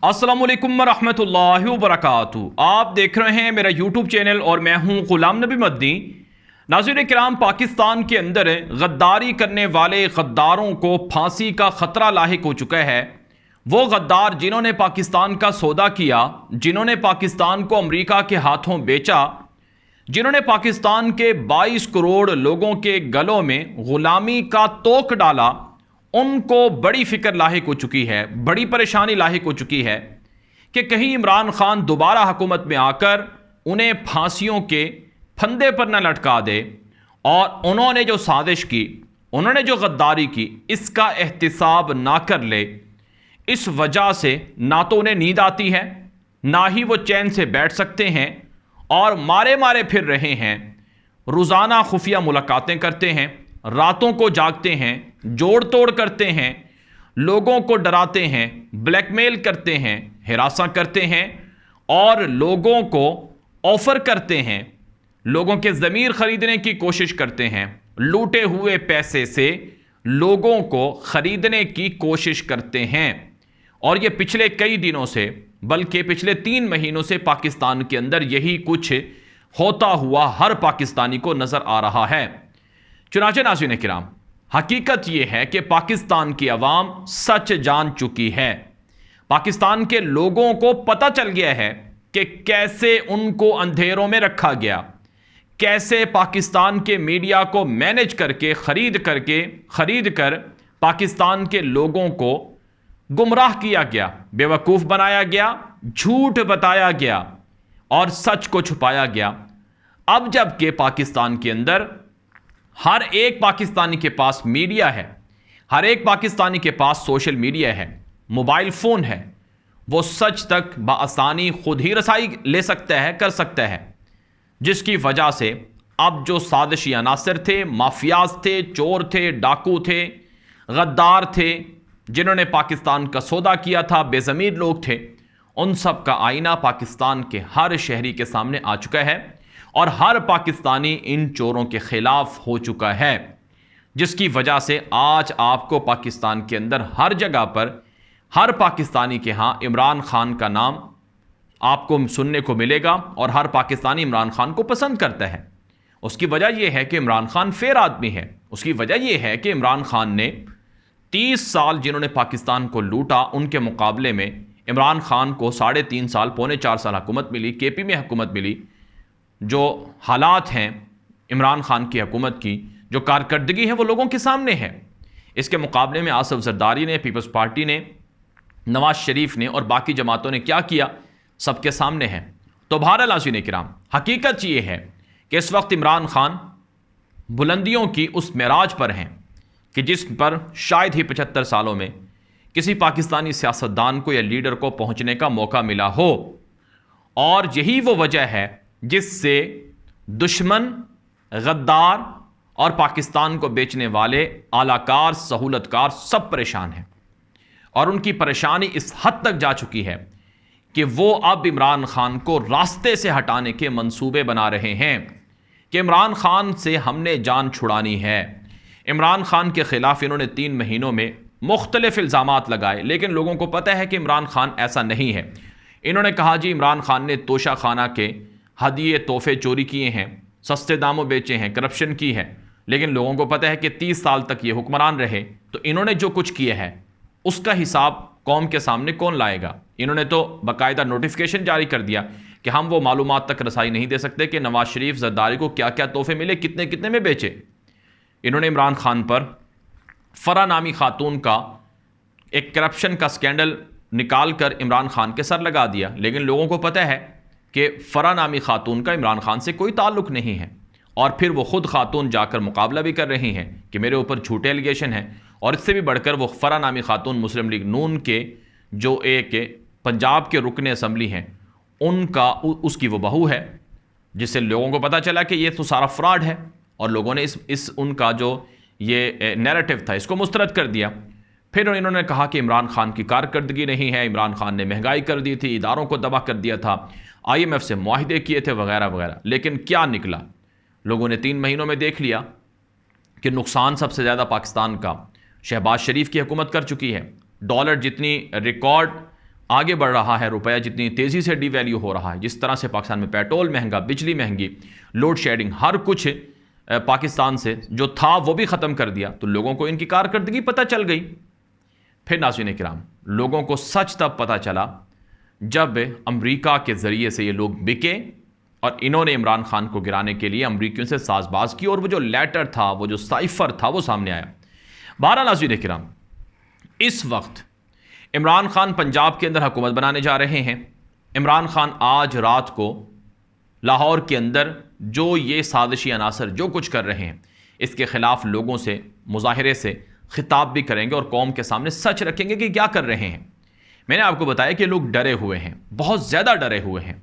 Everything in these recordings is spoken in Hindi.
अस्सलामुअलैकुम रहमतुल्लाहि व बरकातुहू। आप देख रहे हैं मेरा यूट्यूब चैनल और मैं हूं गुलाम नबी मदनी। नाज़रीन किराम, पाकिस्तान के अंदर गद्दारी करने वाले गद्दारों को फांसी का खतरा लाहिक हो चुका है। वो गद्दार जिन्होंने पाकिस्तान का सौदा किया, जिन्होंने पाकिस्तान को अमेरिका के हाथों बेचा, जिन्होंने पाकिस्तान के 22 करोड़ लोगों के गलों में गुलामी का तोक डाला, उनको बड़ी फिक्र लाहिक हो चुकी है, बड़ी परेशानी लाहिक हो चुकी है कि कहीं इमरान खान दोबारा हुकूमत में आकर उन्हें फांसियों के फंदे पर न लटका दे और उन्होंने जो साजिश की, उन्होंने जो गद्दारी की, इसका एहतिसाब ना कर ले। इस वजह से ना तो उन्हें नींद आती है, ना ही वो चैन से बैठ सकते हैं और मारे मारे फिर रहे हैं। रोज़ाना खुफिया मुलाकातें करते हैं, रातों को जागते हैं, जोड़ तोड़ करते हैं, लोगों को डराते हैं, ब्लैकमेल करते हैं, हिरासा करते हैं और लोगों को ऑफर करते हैं, लोगों के ज़मीर खरीदने की कोशिश करते हैं। लूटे हुए पैसे से लोगों को खरीदने की कोशिश करते हैं और ये पिछले कई दिनों से, बल्कि पिछले 3 महीनों से पाकिस्तान के अंदर यही कुछ होता हुआ हर पाकिस्तानी को नज़र आ रहा है। चुनाचे नाज़रीन किराम, हकीकत यह है कि पाकिस्तान की अवाम सच जान चुकी है। पाकिस्तान के लोगों को पता चल गया है कि कैसे उनको अंधेरों में रखा गया, कैसे पाकिस्तान के मीडिया को मैनेज करके खरीद कर पाकिस्तान के लोगों को गुमराह किया गया, बेवकूफ़ बनाया गया, झूठ बताया गया और सच को छुपाया गया। अब जबकि पाकिस्तान के अंदर हर एक पाकिस्तानी के पास मीडिया है, हर एक पाकिस्तानी के पास सोशल मीडिया है, मोबाइल फ़ोन है, वो सच तक बआसानी खुद ही रसाई ले सकता है, कर सकता है, जिसकी वजह से अब जो साजिशी अनासर थे, माफियाज थे, चोर थे, डाकू थे, गद्दार थे, जिन्होंने पाकिस्तान का सौदा किया था, बेज़मीर लोग थे, उन सब का आईना पाकिस्तान के हर शहरी के सामने आ चुका है और हर पाकिस्तानी इन चोरों के खिलाफ हो चुका है, जिसकी वजह से आज आपको पाकिस्तान के अंदर हर जगह पर हर पाकिस्तानी के यहाँ इमरान खान का नाम आपको सुनने को मिलेगा और हर पाकिस्तानी इमरान खान को पसंद करता है। उसकी वजह यह है कि इमरान खान फेर आदमी है। उसकी वजह यह है कि इमरान खान ने 30 साल जिन्होंने पाकिस्तान को लूटा, उनके मुकाबले में इमरान खान को 3.5 साल, पौने 4 साल हुकूमत मिली, केपी में हुकूमत मिली। जो हालात हैं इमरान खान की हुकूमत की, जो कारकर्दगी है, वो लोगों के सामने है। इसके मुकाबले में आसिफ जरदारी ने, पीपल्स पार्टी ने, नवाज शरीफ ने और बाकी जमातों ने क्या किया, सबके सामने है। तो बहरहाल नाज़रीन किराम, हकीकत ये है कि इस वक्त इमरान खान बुलंदियों की उस मेराज पर हैं कि जिस पर शायद ही 75 सालों में किसी पाकिस्तानी सियासतदान को या लीडर को पहुंचने का मौका मिला हो। और यही वो वजह है जिससे दुश्मन, गद्दार और पाकिस्तान को बेचने वाले आलाकार, सहूलतकार सब परेशान हैं और उनकी परेशानी इस हद तक जा चुकी है कि वो अब इमरान खान को रास्ते से हटाने के मंसूबे बना रहे हैं कि इमरान खान से हमने जान छुड़ानी है। इमरान खान के ख़िलाफ़ इन्होंने 3 महीनों में मुख्तलिफ इल्ज़ामात लगाए, लेकिन लोगों को पता है कि इमरान खान ऐसा नहीं है। इन्होंने कहा जी इमरान खान ने तोशा खाना के हदिये तोहफे चोरी किए हैं, सस्ते दामों बेचे हैं, करप्शन की है, लेकिन लोगों को पता है कि 30 साल तक ये हुक्मरान रहे, तो इन्होंने जो कुछ किया है उसका हिसाब कौम के सामने कौन लाएगा। इन्होंने तो बाकायदा नोटिफिकेशन जारी कर दिया कि हम वो मालूमात तक रसाई नहीं दे सकते कि नवाज शरीफ, जरदारी को क्या क्या तोहफे मिले, कितने कितने में बेचे। इन्होंने इमरान खान पर फरा नामी खातून का एक करप्शन का स्कैंडल निकाल कर इमरान खान के सर लगा दिया, लेकिन लोगों को पता है कि फरा नामी खातून का इमरान खान से कोई ताल्लुक नहीं है। और फिर वो खुद खातून जाकर मुकाबला भी कर रही हैं कि मेरे ऊपर झूठे एलिगेशन हैं। और इससे भी बढ़कर वो फरा नामी खातून मुस्लिम लीग नून के जो एक पंजाब के रुकने असम्बली हैं, उनका उसकी वो बहू है, जिससे लोगों को पता चला कि ये तो सारा फ्रॉड है और लोगों ने इस उनका जो ये नैरेटिव था इसको मुस्तरद कर दिया। फिर इन्होंने कहा कि इमरान खान की कारकर्दगी नहीं है, इमरान खान ने महंगाई कर दी थी, इदारों को तबाह कर दिया था, IMF से मुआहदे किए थे वगैरह वगैरह। लेकिन क्या निकला, लोगों ने 3 महीनों में देख लिया कि नुकसान सबसे ज़्यादा पाकिस्तान का शहबाज शरीफ की हुकूमत कर चुकी है। डॉलर जितनी रिकॉर्ड आगे बढ़ रहा है, रुपया जितनी तेज़ी से डिवैल्यू हो रहा है, जिस तरह से पाकिस्तान में पेट्रोल महंगा, बिजली महंगी, लोड शेडिंग, हर कुछ पाकिस्तान से जो था वो भी ख़त्म कर दिया, तो लोगों को इनकी कारकर्दगी पता चल गई। फिर नाज़रीन किराम, लोगों को सच तब पता चला जब अमेरिका के ज़रिए से ये लोग बिके और इन्होंने इमरान खान को गिराने के लिए अमरीकियों से साजबाज की और वो जो लेटर था, वो जो साइफर था, वो सामने आया। बहरहाल नाज़रीन किराम, इस वक्त इमरान खान पंजाब के अंदर हुकूमत बनाने जा रहे हैं। इमरान खान आज रात को लाहौर के अंदर जो ये साजिशी अनासर जो कुछ कर रहे हैं, इसके ख़िलाफ़ लोगों से मुजाहरे से खिताब भी करेंगे और कौम के सामने सच रखेंगे कि क्या कर रहे हैं। मैंने आपको बताया कि लोग डरे हुए हैं, बहुत ज़्यादा डरे हुए हैं।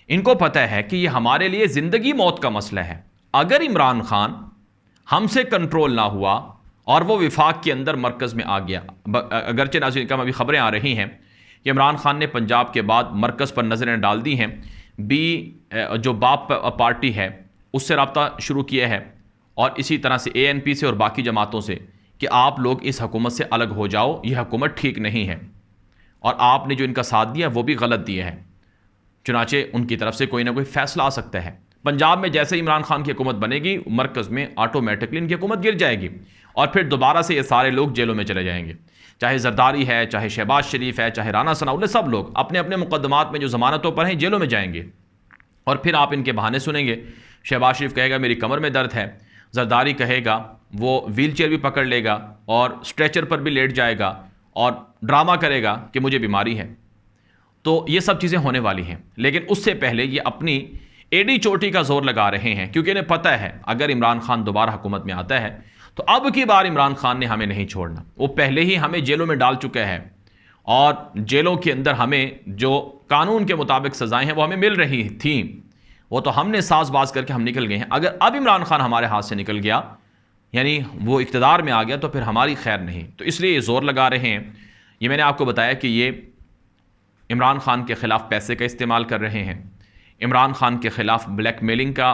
इनको पता है कि ये हमारे लिए ज़िंदगी मौत का मसला है। अगर इमरान खान हमसे कंट्रोल ना हुआ और वो विफाक के अंदर मरकज़ में आ गया, अगरचे नाज़रीन का अभी खबरें आ रही हैं कि इमरान खान ने पंजाब के बाद मरकज़ पर नज़रें डाल दी हैं, जो बाप पार्टी है उससे रब्ता शुरू किया है और इसी तरह से ANP से और बाकी जमातों से कि आप लोग इस हुकूमत से अलग हो जाओ, यह हुकूमत ठीक नहीं है और आपने जो इनका साथ दिया वो भी गलत दिया है। चुनाचे उनकी तरफ से कोई ना कोई फैसला आ सकता है। पंजाब में जैसे इमरान खान की हुकूमत बनेगी, मरकज़ में ऑटोमेटिकली इनकी हुकूमत गिर जाएगी और फिर दोबारा से ये सारे लोग जेलों में चले जाएंगे। चाहे जरदारी है, चाहे शहबाज शरीफ है, चाहे राना सनाउल्लाह, सब लोग अपने अपने मुकदमात में जो ज़मानतों पर हैं जेलों में जाएंगे और फिर आप इनके बहाने सुनेंगे। शहबाज शरीफ कहेगा मेरी कमर में दर्द है, जरदारी कहेगा वो व्हील चेयर भी पकड़ लेगा और स्ट्रेचर पर भी लेट जाएगा और ड्रामा करेगा कि मुझे बीमारी है। तो ये सब चीज़ें होने वाली हैं, लेकिन उससे पहले ये अपनी एडी चोटी का जोर लगा रहे हैं क्योंकि इन्हें पता है अगर इमरान खान दोबारा हुकूमत में आता है तो अब की बार इमरान खान ने हमें नहीं छोड़ना। वो पहले ही हमें जेलों में डाल चुका है और जेलों के अंदर हमें जो कानून के मुताबिक सज़ाएं हैं वो हमें मिल रही थी, वो तो हमने साजबाज करके हम निकल गए हैं। अगर अब इमरान खान हमारे हाथ से निकल गया, यानी वो इक़्तिदार में आ गया, तो फिर हमारी खैर नहीं। तो इसलिए ये ज़ोर लगा रहे हैं। ये मैंने आपको बताया कि ये इमरान खान के ख़िलाफ़ पैसे का इस्तेमाल कर रहे हैं, इमरान खान के ख़िलाफ़ ब्लैकमेलिंग का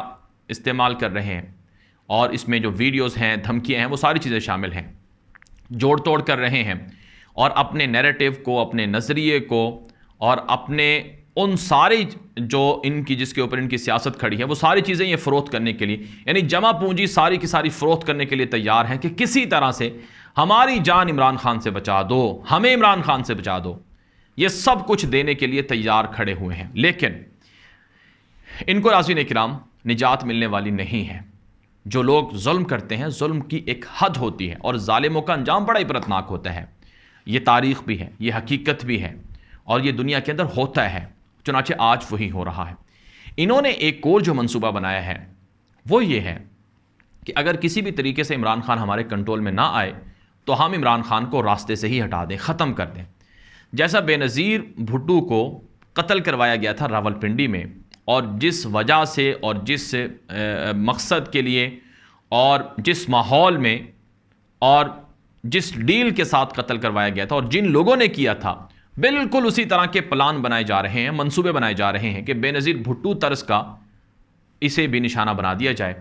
इस्तेमाल कर रहे हैं और इसमें जो वीडियोज़ हैं, धमकियाँ हैं, वो सारी चीज़ें शामिल हैं। जोड़ तोड़ कर रहे हैं और अपने नैरेटिव को, अपने नज़रिए को और अपने उन सारी जो इनकी जिसके ऊपर इनकी सियासत खड़ी है वो सारी चीज़ें ये फ़रोख्त करने के लिए, यानी जमा पूंजी सारी की सारी फ़रोख्त करने के लिए तैयार हैं कि किसी तरह से हमारी जान इमरान खान से बचा दो, हमें इमरान खान से बचा दो। ये सब कुछ देने के लिए तैयार खड़े हुए हैं, लेकिन इनको नाज़रीन किराम निजात मिलने वाली नहीं है। जो लोग जुल्म करते हैं, जुल्म की एक हद होती है और जालिमों का अंजाम बड़ा इबरतनाक होता है। ये तारीख़ भी है, ये हकीकत भी है और ये दुनिया के अंदर होता है। चुनाचे आज वही हो रहा है। इन्होंने एक और जो मंसूबा बनाया है वो ये है कि अगर किसी भी तरीके से इमरान खान हमारे कंट्रोल में ना आए तो हम इमरान खान को रास्ते से ही हटा दें, ख़त्म कर दें। जैसा बेनज़ीर भुट्टो को कत्ल करवाया गया था रावलपिंडी में और जिस वजह से और जिस मकसद के लिए और जिस माहौल में और जिस डील के साथ कत्ल करवाया गया था और जिन लोगों ने किया था, बिल्कुल उसी तरह के प्लान बनाए जा रहे हैं, मंसूबे बनाए जा रहे हैं कि बेनज़ीर भुट्टो तर्ज का इसे भी निशाना बना दिया जाए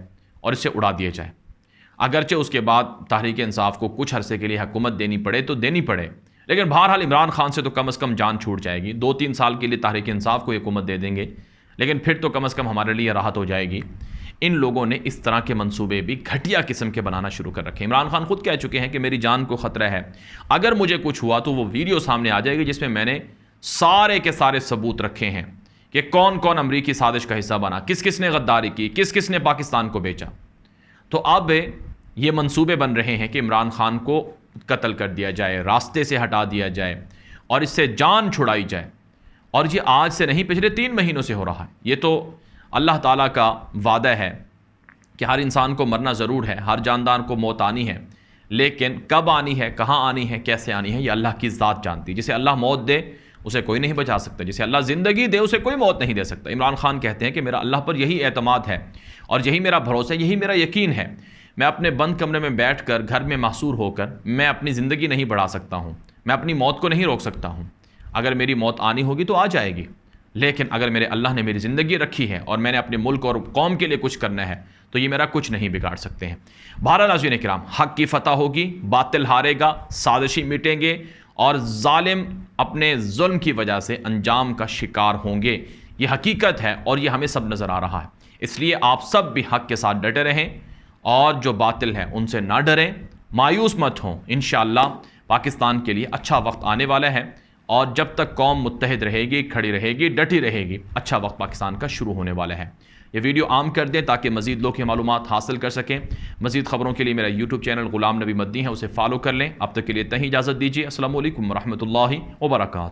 और इसे उड़ा दिया जाए। अगरचे उसके बाद तहरीक इंसाफ को कुछ अरसे के लिए हुकूमत देनी पड़े तो देनी पड़े, लेकिन बहरहाल इमरान खान से तो कम से कम जान छूट जाएगी। 2-3 साल के लिए तहरीक इंसाफ को हुकूमत दे देंगे, लेकिन फिर तो कम से कम हमारे लिए राहत हो जाएगी। इन लोगों ने इस तरह के मंसूबे भी घटिया किस्म के बनाना शुरू कर रखे। इमरान खान खुद कह चुके हैं कि मेरी जान को ख़तरा है, अगर मुझे कुछ हुआ तो वो वीडियो सामने आ जाएगी जिसमें मैंने सारे के सारे सबूत रखे हैं कि कौन कौन अमरीकी साजिश का हिस्सा बना, किस किस ने गद्दारी की, किस किस ने पाकिस्तान को बेचा। तो अब ये मंसूबे बन रहे हैं कि इमरान खान को कत्ल कर दिया जाए, रास्ते से हटा दिया जाए और इससे जान छुड़ाई जाए। और ये आज से नहीं, पिछले 3 महीनों से हो रहा है। ये तो अल्लाह ताला का वादा है कि हर इंसान को मरना ज़रूर है, हर जानदार को मौत आनी है, लेकिन कब आनी है, कहाँ आनी है, कैसे आनी है, ये अल्लाह की ज़ात जानती है। जिसे अल्लाह मौत दे उसे कोई नहीं बचा सकता, जिसे अल्लाह ज़िंदगी दे उसे कोई मौत नहीं दे सकता। इमरान खान कहते हैं कि मेरा अल्लाह पर यही एतमाद है और यही मेरा भरोसा है, यही मेरा यकीन है। मैं अपने बंद कमरे में बैठकर घर में मासूर होकर मैं अपनी ज़िंदगी नहीं बढ़ा सकता हूँ, मैं अपनी मौत को नहीं रोक सकता हूँ। अगर मेरी मौत आनी होगी तो आ जाएगी, लेकिन अगर मेरे अल्लाह ने मेरी ज़िंदगी रखी है और मैंने अपने मुल्क और कौम के लिए कुछ करना है तो ये मेरा कुछ नहीं बिगाड़ सकते हैं। बहरहाल नाज़रीन किराम, हक़ की फ़तह होगी, बातिल हारेगा, साजिशी मिटेंगे और जालिम अपने जुल्म की वजह से अंजाम का शिकार होंगे। ये हकीकत है और ये हमें सब नज़र आ रहा है। इसलिए आप सब भी हक़ के साथ डटे रहें और जो बातिल है उनसे ना डरें, मायूस मत हों। इंशाअल्लाह पाकिस्तान के लिए अच्छा वक्त आने वाला है और जब तक कौम मुत्तहिद रहेगी, खड़ी रहेगी, डटी रहेगी, अच्छा वक्त पाकिस्तान का शुरू होने वाला है। ये वीडियो आम कर दें ताकि मज़ीद लोग ये मालूमात हासिल कर सकें। मज़ीद ख़बरों के लिए मेरा यूट्यूब चैनल ग़ुलाम नबी मद्दी है, उसे फॉलो कर लें। अब तक के लिए इतना ही इजाज़त दीजिए। अस्सलामु अलैकुम व रहमतुल्लाहि व बरकातुहू।